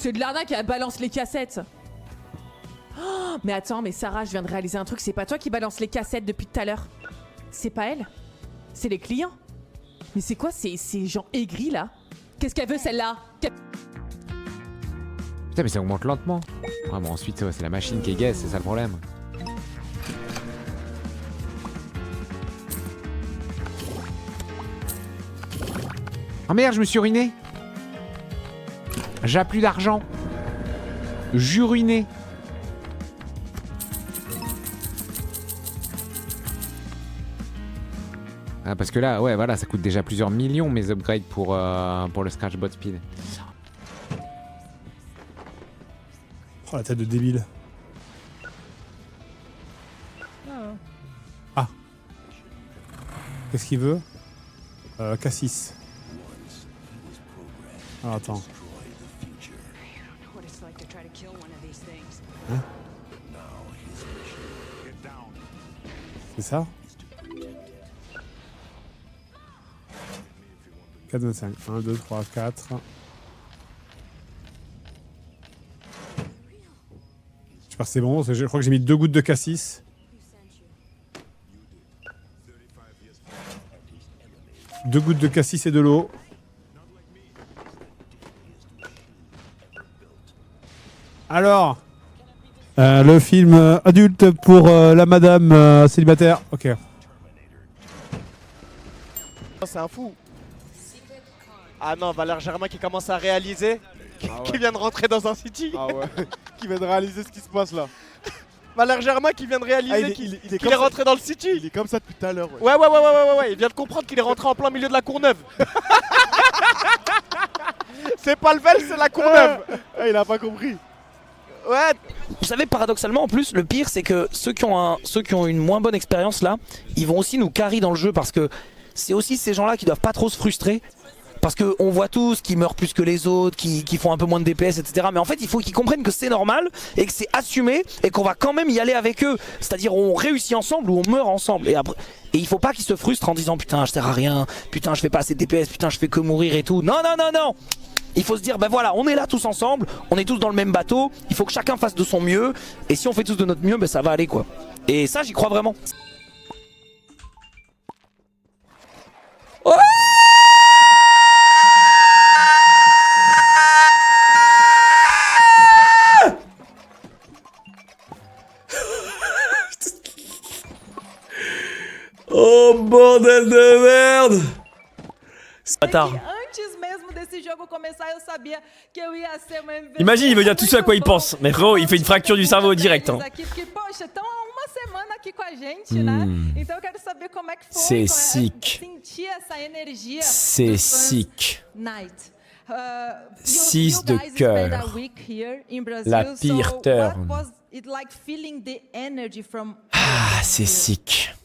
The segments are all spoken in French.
C'est de l'arnaque, elle balance les cassettes. Oh, mais attends, mais Sarah, je viens de réaliser un truc. C'est pas toi qui balance les cassettes depuis tout à l'heure. C'est pas elle. C'est les clients. Mais c'est quoi ces gens aigris là? Qu'est-ce qu'elle veut celle-là? Putain, mais ça augmente lentement. Ouais, bon, ensuite, ouais, c'est la machine qui est gaze, c'est ça le problème. Oh merde, je me suis ruiné. J'ai plus d'argent. J'ai ruiné. Ah, parce que là, ouais, voilà, ça coûte déjà plusieurs millions mes upgrades pour le Scratchbot Speed. Oh, la tête de débile. Ah. Qu'est-ce qu'il veut Cassis. Alors, attends. Hein? C'est ça 4, 25. 1, 2, 3, 4. J'espère que c'est bon, parce que je crois que j'ai mis 2 gouttes de cassis. 2 gouttes de cassis et de l'eau. Alors, le film adulte pour la madame célibataire. Ok. C'est un fou. Ah non, Valère Germain qui commence à réaliser qui vient de rentrer dans un city. Ah ouais, qui vient de réaliser ce qui se passe là. Valère Germain qui vient de réaliser qu'il est rentré dans le city. Il est comme ça depuis tout à l'heure. Ouais, il vient de comprendre qu'il est rentré en plein milieu de la Courneuve. C'est pas le Vel, c'est la Courneuve. Il a pas compris. Ouais. Vous savez, paradoxalement, en plus, le pire, c'est que ceux qui ont une moins bonne expérience là, ils vont aussi nous carry dans le jeu parce que c'est aussi ces gens-là qui doivent pas trop se frustrer. Parce qu'on voit tous qui meurent plus que les autres, qui font un peu moins de DPS, etc. Mais en fait, il faut qu'ils comprennent que c'est normal et que c'est assumé et qu'on va quand même y aller avec eux. C'est-à-dire, on réussit ensemble ou on meurt ensemble. Et il faut pas qu'ils se frustrent en disant putain, je sers à rien, putain, je fais pas assez de DPS, putain, je fais que mourir et tout. Non, non, non, non. Il faut se dire, ben voilà, on est là tous ensemble, on est tous dans le même bateau, il faut que chacun fasse de son mieux. Et si on fait tous de notre mieux, ben ça va aller quoi. Et ça, j'y crois vraiment. Ouais. Oh bordel de merde! Bâtard. Imagine, il veut dire tout ce à quoi il pense. Mais frérot, il fait une fracture du cerveau direct. Hein. C'est sick. C'est sick. 6 de cœur. La pire turn. Ah, c'est sick.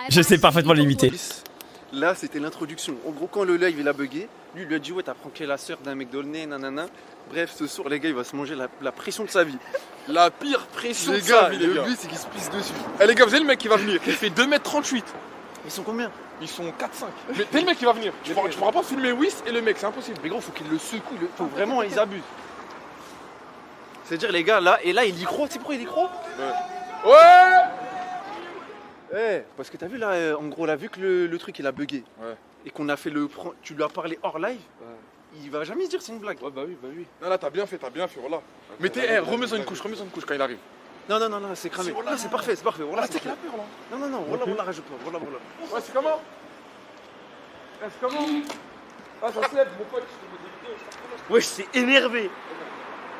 Je sais parfaitement l'imiter. Là, c'était l'introduction. En gros, quand le live il a bugué, lui il a dit ouais, t'as pranké la sœur d'un mec d'Aulnay, nanana. Bref, ce soir, les gars, il va se manger la pression de sa vie. La pire pression de sa vie, les gars. Le but, c'est qu'il se pisse dessus. Eh les gars, vous savez le mec qui va venir, il fait 2m38. Ils sont combien? Ils sont 4-5. Mais t'es le mec qui va venir. Tu pourras pas filmer Whis et le mec, c'est impossible. Mais gros, faut qu'il le secoue. Faut vraiment, ils abusent. C'est-à-dire, les gars, là, et là, il y croit. Tu sais pourquoi il y croit? Ouais. Eh, parce que t'as vu là, en gros, là, vu que le truc il a bugué et qu'on a fait tu lui as parlé hors live, il va jamais se dire c'est une blague. Ouais, bah oui, bah oui. Non, là, t'as bien fait, voilà. Mais remets-en une couche quand il arrive. Non, c'est cramé. Là, c'est parfait, Voilà, c'est qu'il a peur là. Non, voilà, rajoute pas. Voilà. Ouais, c'est comment? C'est comment? Ah, ça se lève, mon pote. Wesh, c'est énervé.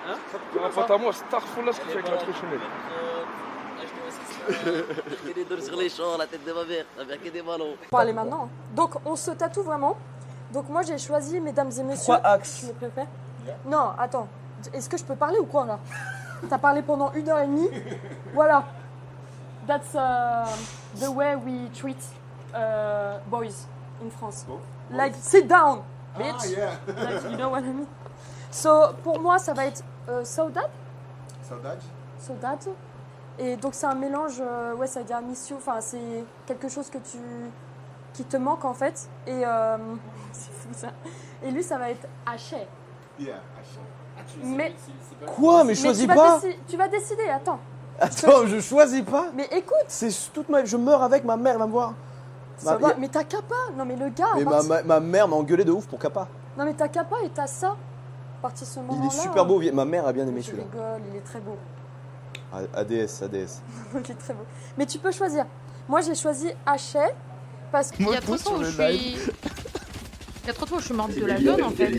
Hein? Un pote à moi, Starfall là, ce qu'il fait avec la cochonnette. Des dents sur les champs, la tête de ma mère que des ballons. On va aller maintenant. Donc on se tatoue vraiment. Donc moi j'ai choisi, mesdames et messieurs. 3 axes. Tu me préfères? Non, attends. Est-ce que je peux parler ou quoi là? T'as parlé pendant 1h30. Voilà. That's the way we treat boys in France. Like sit down, bitch. Like, you know what I mean? So pour moi ça va être saudade. Saudade. Et donc c'est un mélange, ouais, ça veut dire mission, enfin c'est quelque chose que tu qui te manque en fait. Et c'est fou ça. Et lui, ça va être Haché. Mais Quoi? Mais je choisis pas. Tu vas décider, attends. Attends, je choisis pas. Mais écoute. C'est toute ma... Je meurs avec ma mère, elle va me voir. Ça va, mais t'as Kappa. Non mais le gars. Mais ma mère m'a engueulé de ouf pour Kappa. Non mais t'as Kappa et t'as ça. À partir de ce moment-là. Il est super beau, ma mère a bien aimé Je celui-là. rigole, il est très beau. ADS. Il est très beau. Mais tu peux choisir. Moi j'ai choisi Haché parce que. Il y a trop de fois où je suis. Il y a trop de fois où je suis morte de la zone en fait.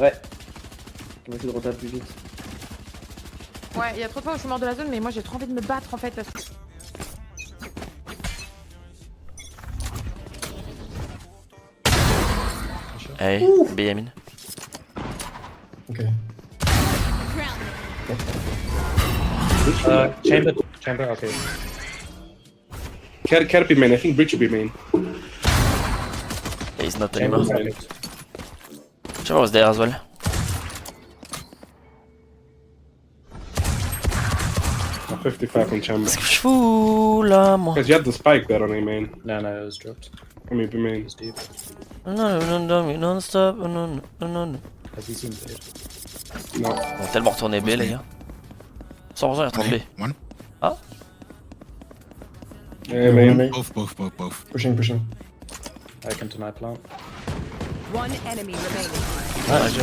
Ouais. On va essayer de retaper plus vite. Ouais, il y a trop de fois où je suis morte de la zone, mais moi j'ai trop envie de me battre en fait parce que. Hey, Benjamin. Ok. Chamber, okay. Can't be main, I think Bridge should be main. Yeah, he's not anymore. Chamber was there as well. I'm 55 on Chamber. Qu'est-ce que je fous là, moi? Because you had the spike there on A main. No, it was dropped. I mean, B main. It's deep. Non-stop. Has he seen it? No. On va tellement retourner B, les gars. 100% il retourne B. Ah? A main. Both. Pushing. I come to my plant. One enemy remaining. Ah, j'ai...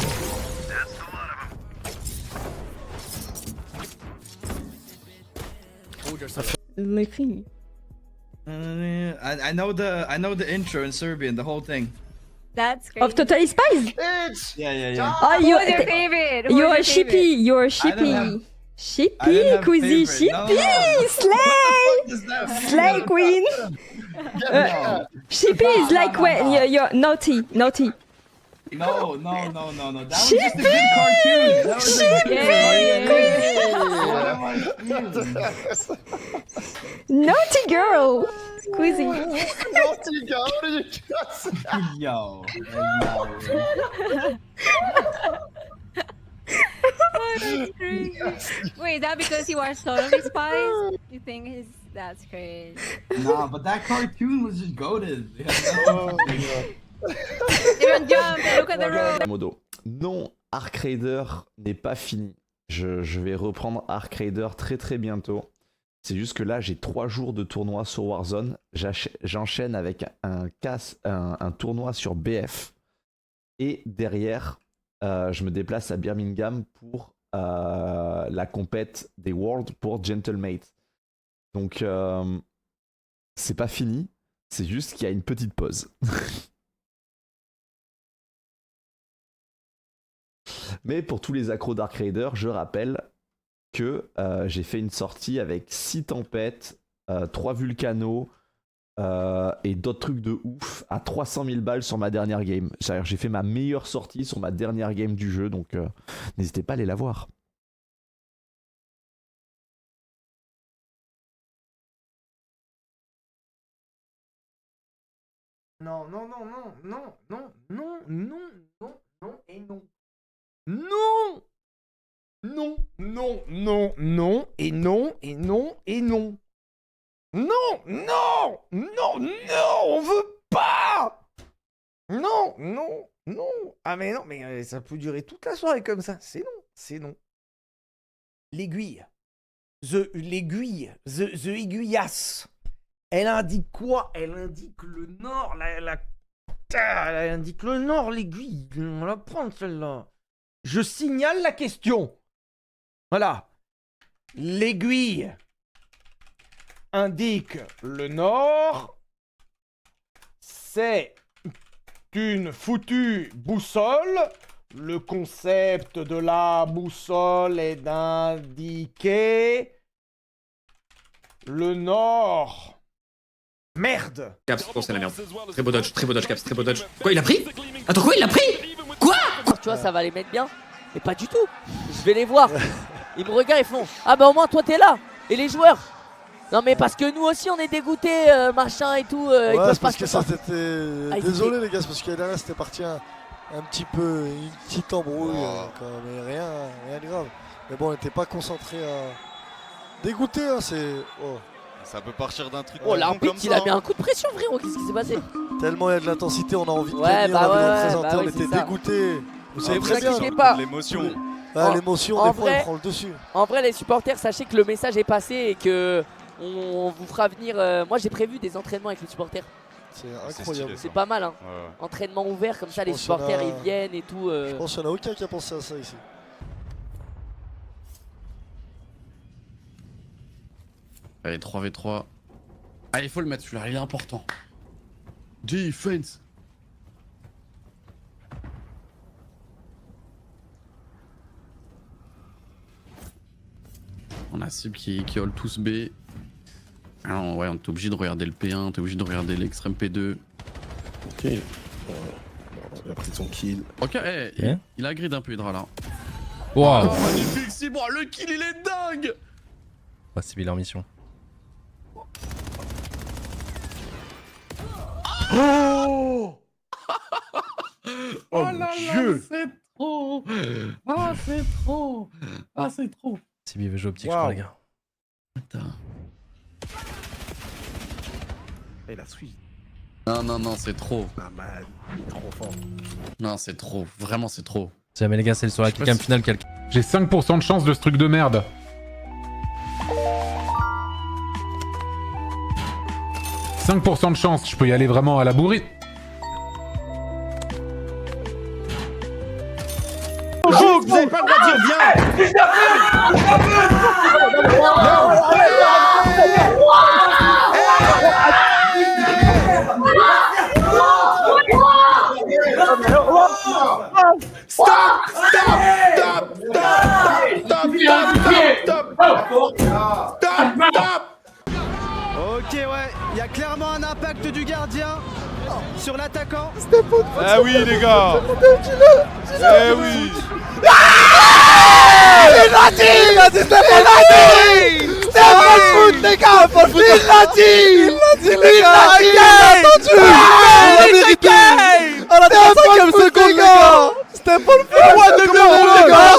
L'écrit. I know the intro in Serbian, the whole thing. That's great. Of Totally Spies? Yeah. Oh, Who was your favorite? You're Shippy. You're Shippy. Shippy, Quizzy, Shippy! Slay! Slay, Queen! Shippy is like when you're naughty. No. That was just a good cartoon. That was a Naughty girl! Quizzy. Naughty girl, what did you just say? Yo. Oh, that's crazy. Wait, that because you watch Totally Spies? You think that's crazy? Nah, but that cartoon was just goated. Even jump, look at the road. Modo. Non, Arc Raider n'est pas fini. Je vais reprendre Arc Raider très bientôt. C'est juste que là, j'ai 3 jours de tournoi sur Warzone. J'enchaîne avec un tournoi sur BF. Et derrière, je me déplace à Birmingham pour la compète des Worlds pour Gentlemate. Donc, c'est pas fini. C'est juste qu'il y a une petite pause. Mais pour tous les accros Dark Raider, je rappelle que j'ai fait une sortie avec 6 tempêtes, 3 vulcanos et d'autres trucs de ouf à 300 000 balles sur ma dernière game. C'est-à-dire, j'ai fait ma meilleure sortie sur ma dernière game du jeu, donc n'hésitez pas à aller la voir. Non et non. On veut pas. Non. Ah mais non, mais ça peut durer toute la soirée comme ça. C'est non. L'aiguille. The aiguillasse. Elle indique quoi? Elle indique le nord, elle indique le nord, l'aiguille. On va la prendre celle-là. Je signale la question. Voilà. L'aiguille indique le nord. C'est une foutue boussole. Le concept de la boussole est d'indiquer le nord. Merde. Caps, oh c'est la merde. Très beau dodge, Caps, très beau dodge. Quoi, il a pris? Attends, quoi, il l'a pris? Quoi? Tu vois, ça va les mettre bien. Mais pas du tout. Je vais les voir. Ils me regardent, ils font ah bah au moins toi t'es là. Et les joueurs. Non mais parce que nous aussi on est dégoûtés, machin et tout. Ouais, c'est parce que ça c'était... Désolé les gars, c'est parce que derrière c'était parti un petit peu, une petite embrouille quand même, mais rien de grave. Mais bon, on n'était pas concentré à... Dégoûté, hein, c'est... Oh. Ça peut partir d'un truc. Oh, l'arbitre, il a mis un coup de pression, frérot. Qu'est-ce qui s'est passé? Tellement il y a de l'intensité, on a envie de Ouais, gagner, bah on a envie de ouais, représenter, bah on ouais, était c'est ça. dégoûtés. Vous savez Vous très bien. inquiétez pas. L'émotion. Ah, l'émotion, en des fois, vrai- elle prend le dessus. En vrai, les supporters, sachez que le message est passé et que on vous fera venir. Moi, j'ai prévu des entraînements avec les supporters. C'est incroyable. C'est pas mal, hein. Ouais. Entraînement ouvert, comme ça, les pense qu'il y en supporters a- ils viennent et tout. Je pense qu'il n'y en a aucun qui a pensé à ça ici. Allez, 3v3. Ah, il faut le mettre celui-là, il est important. Defense. On a cible qui all tous B. Alors, ouais, on est obligé de regarder le P1, on est obligé de regarder l'extrême P2. Ok. Il a pris son kill. Ok, Ok. il a grid un peu Hydra là. Waouh. Oh, magnifique, c'est bon, le kill il est dingue. Ah, c'est bien en mission. Oh Oh là mon là, Dieu. c'est trop. Ah, c'est trop. Ah, c'est trop. C'est bien jeu optique, je crois, les gars. Attends. Et la suite. Non, c'est trop. Ah, man, il est trop fort. Non, c'est trop. Vraiment, c'est trop. Si jamais les gars, c'est sur la kickcam finale, quelqu'un. J'ai 5% de chance de ce truc de merde. 5% de chance, je peux y aller vraiment à la bourrite. Vous avez pas le droit de dire viens. Ok, ouais, il y a clairement un impact du gardien sur l'attaquant. Ah oui, les gars. Eh oui. Il l'a dit, Stéphane Foot, les gars. Il l'a dit, les gars. Il l'a entendu. À la 35e seconde, les gars. Stéphane Foot,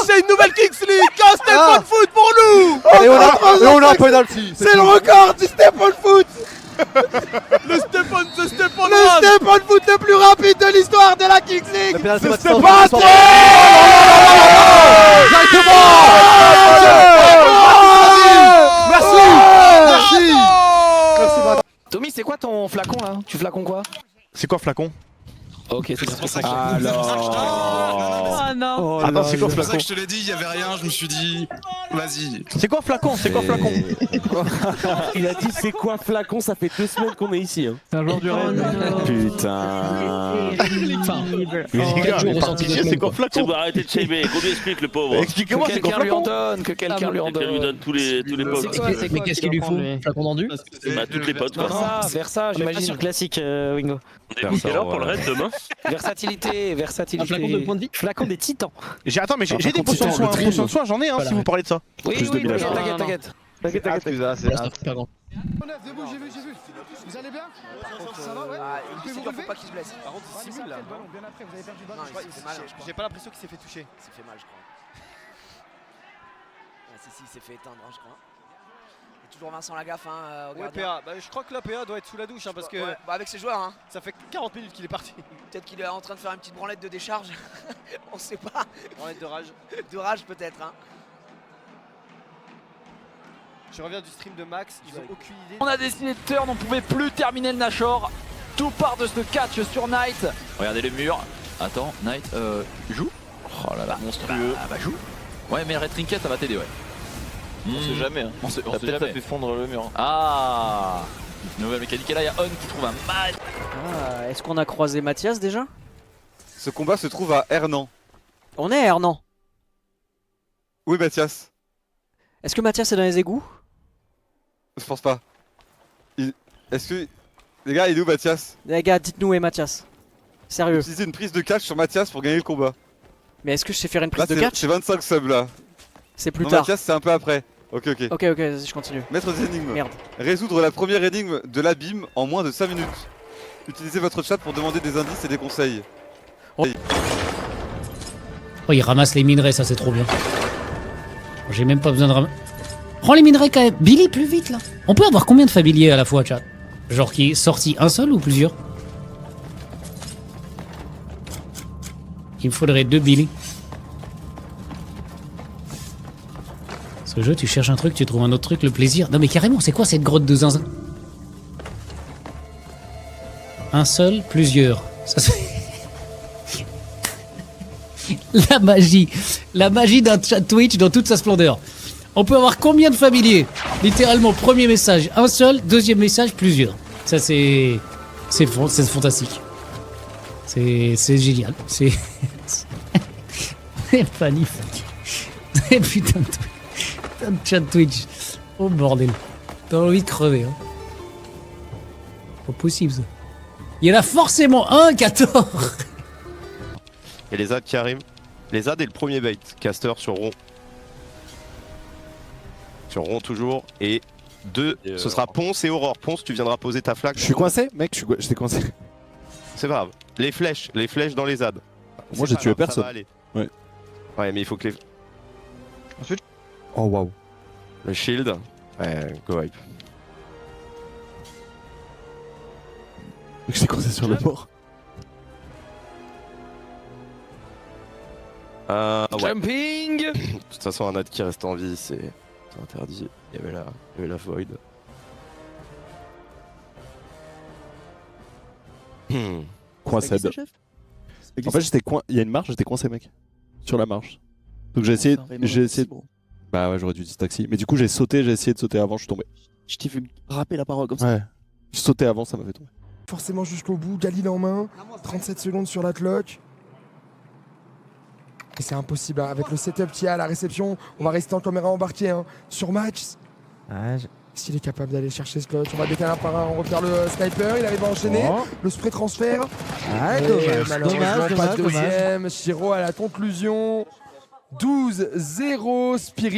c'est une nouvelle Kings League. Stéphane Foot pour nous. Et on a un penalty. C'est le record du Stéphane Foot. Le Stéphane Foot le plus rapide de l'histoire de la Kings League. C'est Stéphane. Merci. Tommy, c'est quoi ton flacon là? Tu flacon quoi? C'est quoi flacon? Ok, c'est bien. Alors. Oh non. Attends, c'est quoi C'est pour ça flacon? que je te l'ai dit, il y avait rien, je me suis dit, vas-y. C'est quoi flacon? C'est quoi flacon? Il a dit c'est quoi flacon, ça fait 2 semaines qu'on est ici. Hein. C'est un joueur du rêve. Putain. Mais les gars, mais par pitié, c'est quoi flacon? Arrêtez de shamer, qu'on lui explique le pauvre. Expliquez-moi, c'est quoi flacon? Que quelqu'un lui en Quelqu'un lui donne. donne tous les pauvres. Mais qu'est-ce qu'il lui faut? Flacon d'endu? Bah toutes les potes quoi. Versa, j'imagine. Classique, Wingo. On est booké là pour le raid demain. Versatilité. Un flacon de points de vie? Flacon des titans. Attends, mais j'ai des potions de soin. Potions de soin, j'en ai, hein, si vous parlez de ça. Oui, t'inquiète. T'inquiète. Pardon. Debout, j'ai vu. Vous allez bien? Ça va, ouais? Vous pouvez vous relever? Pas qu'il se blesse. Par contre, il simule là. Bien après, vous avez perdu le ballon. Non, il s'est fait mal. J'ai pas l'impression qu'il s'est fait toucher. Il s'est fait mal, je crois. Si, il s'est fait éteindre, je crois. Et toujours Vincent Lagaffe, hein. Ouais, PA. Bah, je crois que la PA doit être sous la douche, hein, parce que. Ouais, bah avec ses joueurs, hein. Ça fait 40 minutes qu'il est parti. Peut-être qu'il est en train de faire une petite branlette de décharge. On sait pas. Branlette de rage. De rage, peut-être, hein. Je reviens du stream de Max, ils ont aucune idée. On a décidé de turn, on pouvait plus terminer le Nashor. Tout part de ce catch sur Knight. Regardez le mur. Attends, Knight, joue. Oh là là, monstrueux. Bah joue. Ouais, mais Red Trinket, ça va t'aider, ouais. On sait jamais. Hein. On sait Peut-être jamais. fait fondre le mur. Ah, nouvelle mécanique. Et là, il y a On qui trouve un mal. Ah, est-ce qu'on a croisé Mathias déjà? Ce combat se trouve à Hernan. On est à Hernan. Oui, Mathias. Est-ce que Mathias est dans les égouts? Je pense pas. Est-ce que. Les gars, il est où Mathias? Les gars, dites-nous où est Mathias. Sérieux. Utilisez une prise de catch sur Mathias pour gagner le combat. Mais est-ce que je sais faire une Là, prise de catch? c'est 25 subs là. C'est plus non, tard. Mathias, c'est un peu après. Ok, Ok, vas-y, je continue. Maître des énigmes. Merde. Résoudre la première énigme de l'abîme en moins de 5 minutes. Utilisez votre chat pour demander des indices et des conseils. Oh. Oh, il ramasse les minerais, ça c'est trop bien. J'ai même pas besoin de ramasser. Prends les minerais quand même. Billy, plus vite là. On peut avoir combien de familiers à la fois, chat? Genre qui est sorti un seul ou plusieurs? Il me faudrait 2 Billy. Ce jeu, tu cherches un truc, tu trouves un autre truc, le plaisir. Non mais carrément, c'est quoi cette grotte de zinzin? Un seul, plusieurs. Ça La magie d'un chat Twitch dans toute sa splendeur. On peut avoir combien de familiers? Littéralement, premier message, un seul, deuxième message, plusieurs. Ça c'est fantastique. C'est génial. C'est magnifique. Putain de chat Twitch. Oh bordel. T'as envie de crever. Hein. Pas possible ça. Il y en a forcément un qui a tort. Il y a les ZAD qui arrivent. Les ZAD et le premier bait. Caster sur rond. Sur rond toujours. Et 2, ce sera Ponce et Aurore. Ponce, tu viendras poser ta flaque. Je suis coincé, mec, j'étais coincé. C'est pas grave. Les flèches dans les ZAD. Moi j'ai tué personne. Ça va aller. Ouais. Ouais, mais il faut que les. Ensuite. Oh waouh. Le shield. Ouais, go hype. Mec, j'étais coincé sur le bord. Ouais. Jumping. De toute façon, un ad qui reste en vie, c'est interdit. Il y avait la void. Coincé. En fait, il y a une marche, j'étais coincé, mec. Sur la marche. Donc j'ai essayé. Bah ouais, j'aurais dû dire taxi. Mais du coup, j'ai essayé de sauter avant, je suis tombé. Je t'ai vu râper la parole comme ça. Ouais. Je sautais avant, ça m'a fait tomber. Forcément jusqu'au bout, Galil en main, 37 secondes sur la clock. Et c'est impossible, hein. Avec le setup qu'il y a à la réception, on va rester en caméra embarquée hein. Sur match. S'il est capable d'aller chercher ce clutch, on va décaler un par un, on repère le sniper, il arrive à enchaîner, le spray transfert. Malheureusement pas de deuxième, Shiro à la conclusion, 12-0, Spirit.